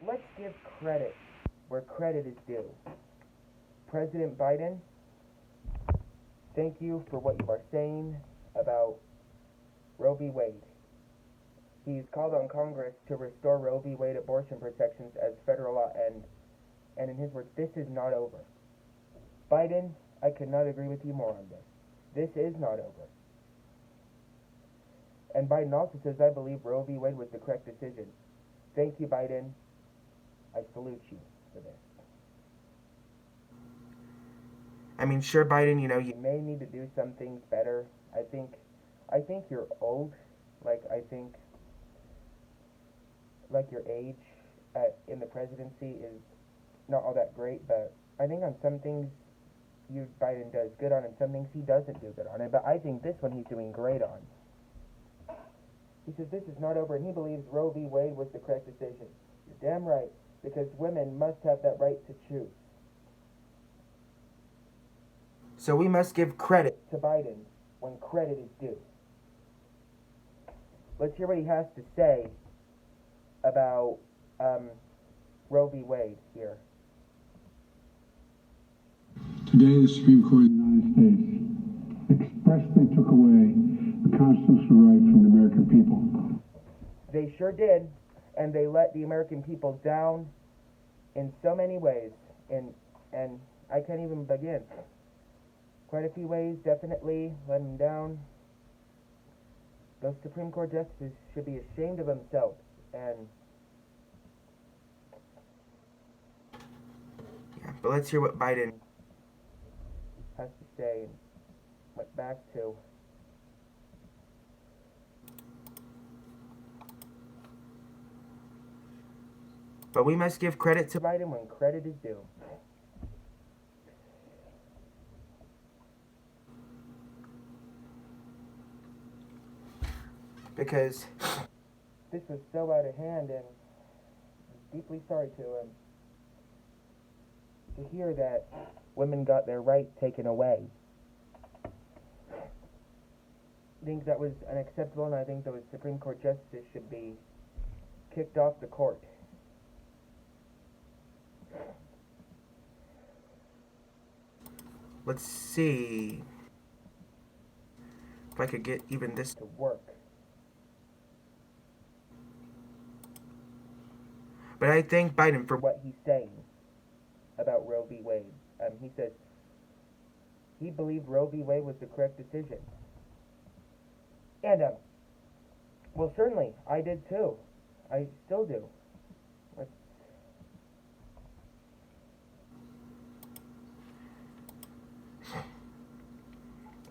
let's give credit where credit is due. President Biden, thank you for what you are saying about Roe v. Wade. He's called on Congress to restore Roe v. Wade abortion protections as federal law, and in his words, this is not over. Biden, I could not agree with you more on this. This is not over. And Biden also says, I believe Roe v. Wade was the correct decision. Thank you, Biden. I salute you for this. I mean, sure, Biden, you may need to do some things better. I think you're old. I think your age in the presidency is not all that great, but I think on some things Biden does good on, and some things he doesn't do good on. But I think this one he's doing great on. He says this is not over, and he believes Roe v. Wade was the correct decision. You're damn right, because women must have that right to choose. So we must give credit to Biden when credit is due. Let's hear what he has to say about Roe v. Wade here. Today, the Supreme Court of the United States expressly took away the constitutional right from the American people. They sure did, and they let the American people down in so many ways, and I can't even begin. Quite a few ways, definitely let them down. Those Supreme Court justices should be ashamed of themselves, and yeah, but let's hear what Biden has to say and went back to. But we must give credit to Biden when credit is due. Because this was so out of hand, and I'm deeply sorry to hear that women got their rights taken away. I think that was unacceptable, and I think those Supreme Court justices should be kicked off the court. Let's see if I could get even this to work. But I thank Biden for what he's saying about Roe v. Wade. He says he believed Roe v. Wade was the correct decision. And, well, certainly, I did too. I still do.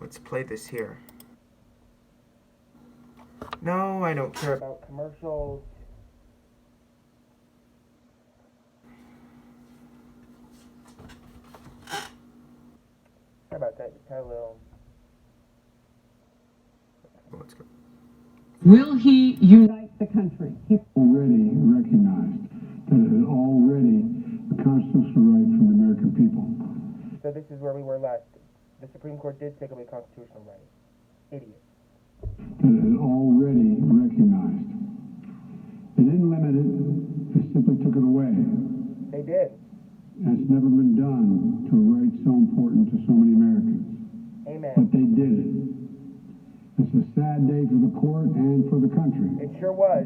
Let's play this here. No, I don't care about commercials. How about that? Just have a little. Let's go. Will he unite the country? He already recognized that it is already a constitutional right from the American people. So this is where we were last. The Supreme Court did take away constitutional rights. Idiot. That it is already recognized. They didn't limit it, they simply took it away. They did. And it's never been done to a right so important to so many Americans. Amen. But they did it. It's a sad day for the court and for the country. It sure was.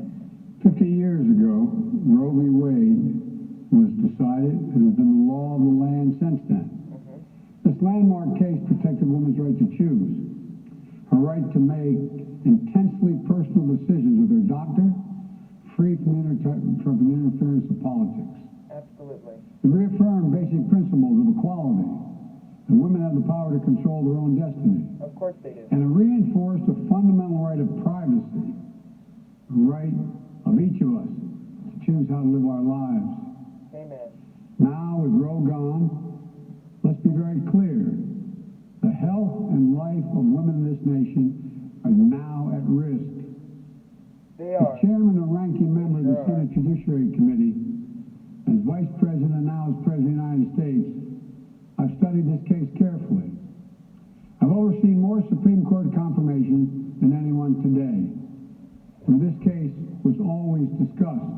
50 years ago, Roe v. Wade was decided and has been the law of the land since then. This landmark case protected women's right to choose, her right to make intensely personal decisions with her doctor, free from the interference of politics. Absolutely. It reaffirmed basic principles of equality, that women have the power to control their own destiny. Of course they do. And it reinforced the fundamental right of privacy, the right of each of us to choose how to live our lives. Amen. Now, with Roe gone, let's be very clear. The health and life of women in this nation are now at risk. They are. As chairman and ranking member of the Senate Judiciary Committee, as vice president and now as president of the United States, I've studied this case carefully. I've overseen more Supreme Court confirmations than anyone today. When this case was always discussed,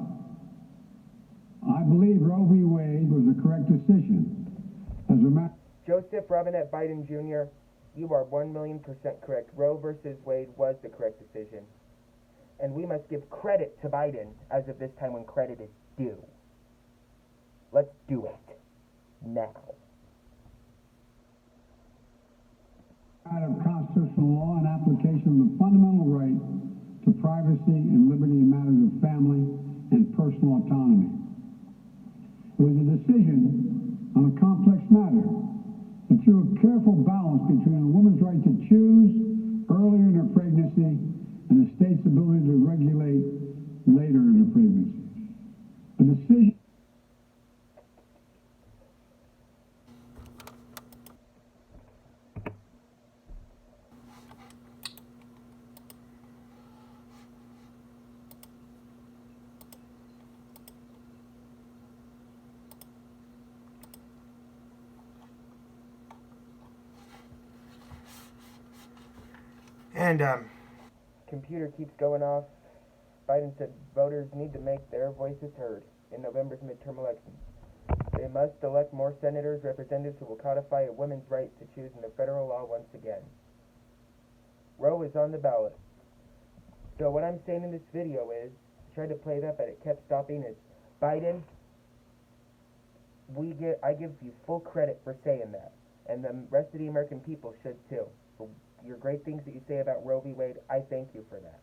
believe Roe v. Wade was the correct decision. As a matter Joseph Robinette Biden Jr., you are 1,000,000% correct. Roe versus Wade was the correct decision. And we must give credit to Biden as of this time when credit is due. Let's do it. Now. of constitutional law and application of the fundamental right to privacy and liberty in matters of family and personal autonomy. It was a decision on a complex matter, but through a careful balance between a woman's right to choose earlier in her pregnancy and the state's ability to regulate later in her pregnancy. A decision And computer keeps going off. Biden said voters need to make their voices heard in November's midterm elections. They must elect more senators, representatives who will codify a woman's right to choose into federal law once again. Roe is on the ballot. So what I'm saying in this video is, I tried to play it up, but it kept stopping, is Biden, I give you full credit for saying that. And the rest of the American people should too. For your great things that you say about Roe v. Wade, I thank you for that.